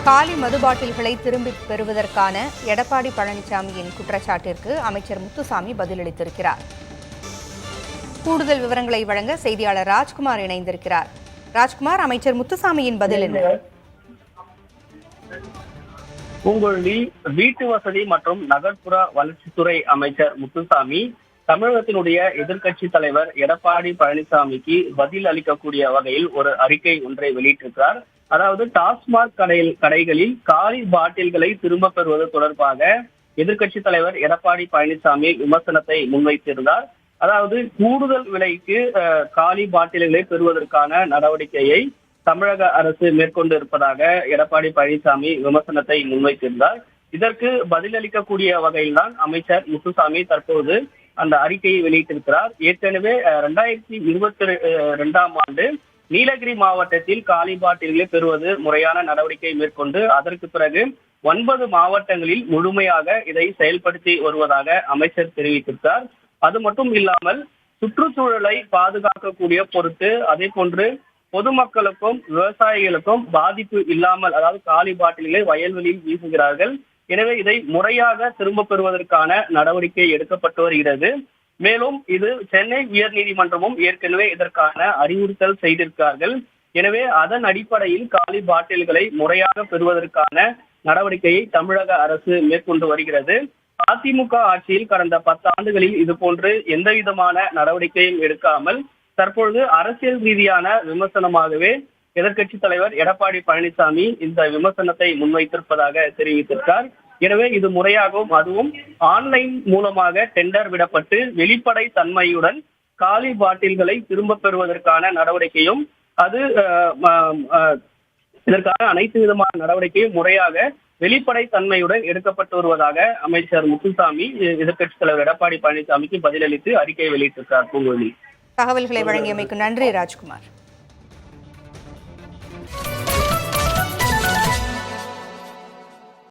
காலி மது பாட்டில்களை திரும்பிப் பெறுவதற்கான எடப்பாடி பழனிசாமியின் குற்றச்சாட்டிற்கு அமைச்சர் முத்துசாமி பதிலளித்திருக்கிறார். கூடுதல் விவரங்களை வழங்க செய்தியாளர் ராஜ்குமார் இணைந்திருக்கிறார். ராஜ்குமார், அமைச்சர் முத்துசாமியின் பதில் என்ன? பூங்கொழி, வீட்டு வசதி மற்றும் நகர்ப்புற வளர்ச்சித்துறை அமைச்சர் முத்துசாமி தமிழகத்தினுடைய எதிர்க்கட்சி தலைவர் எடப்பாடி பழனிசாமிக்கு பதில் அளிக்கக்கூடிய வகையில் ஒரு அறிக்கை ஒன்றை வெளியிட்டிருக்கிறார். அதாவது டாஸ்மாக் கடைகளில் காலி பாட்டில்களை திரும்ப பெறுவது தொடர்பாக எதிர்க்கட்சி தலைவர் எடப்பாடி பழனிசாமி விமர்சனத்தை முன்வைத்திருந்தார். அதாவது கூடுதல் விலைக்கு காலி பாட்டில்களை பெறுவதற்கான நடவடிக்கையை தமிழக அரசு மேற்கொண்டு இருப்பதாக எடப்பாடி பழனிசாமி விமர்சனத்தை முன்வைத்திருந்தார். இதற்கு பதிலளிக்கக்கூடிய வகையில்தான் அமைச்சர் முத்துசாமி தற்போது அந்த அறிக்கையை வெளியிட்டிருக்கிறார். ஏற்கனவே 2022ஆம் ஆண்டு நீலகிரி மாவட்டத்தில் காலி பாட்டில்களை பெறுவது முறையான நடவடிக்கை மேற்கொண்டு அதற்கு பிறகு 9 மாவட்டங்களில் முழுமையாக இதை செயல்படுத்தி வருவதாக அமைச்சர் தெரிவித்திருக்கிறார். அது மட்டும் இல்லாமல் சுற்றுச்சூழலை பாதுகாக்கக்கூடிய பொருட்டு அதே போன்று பொதுமக்களுக்கும் விவசாயிகளுக்கும் பாதிப்பு இல்லாமல், அதாவது காலி பாட்டில்களை வயல்வெளியில் வீசுகிறார்கள். எனவே இதை முறையாக திரும்ப பெறுவதற்கான நடவடிக்கை எடுக்கப்பட்டு வருகிறது. மேலும் இது சென்னை உயர்நீதிமன்றமும் ஏற்கனவே இதற்கான அறிவுறுத்தல் செய்திருக்கிறார்கள். எனவே அதன் அடிப்படையில் காலி பாட்டில்களை முறையாக பெறுவதற்கான நடவடிக்கையை தமிழக அரசு மேற்கொண்டு வருகிறது. அதிமுக ஆட்சியில் கடந்த 10 ஆண்டுகளில் இது போன்று எந்த விதமான நடவடிக்கையும் எடுக்காமல் தற்பொழுது அரசியல் ரீதியான விமர்சனமாகவே எதிர்க்கட்சி தலைவர் எடப்பாடி பழனிசாமி இந்த விமர்சனத்தை முன்வைத்திருப்பதாக தெரிவித்திருக்கிறார். எனவே இது முறையாகவும் அதுவும் ஆன்லைன் மூலமாக டெண்டர் விடப்பட்டு வெளிப்படை தன்மையுடன் காலி பாட்டில்களை திரும்ப பெறுவதற்கான நடவடிக்கையும் அது இதற்கான அனைத்து விதமான நடவடிக்கையும் முறையாக வெளிப்படை தன்மையுடன் எடுக்கப்பட்டு வருவதாக அமைச்சர் முத்துசாமி எதிர்க்கட்சித் தலைவர் எடப்பாடி பழனிசாமிக்கு பதிலளித்து அறிக்கை வெளியிட்டிருக்கிறார். பூங்கொழி, தகவல்களை வழங்கியமைக்கு நன்றி ராஜ்குமார்.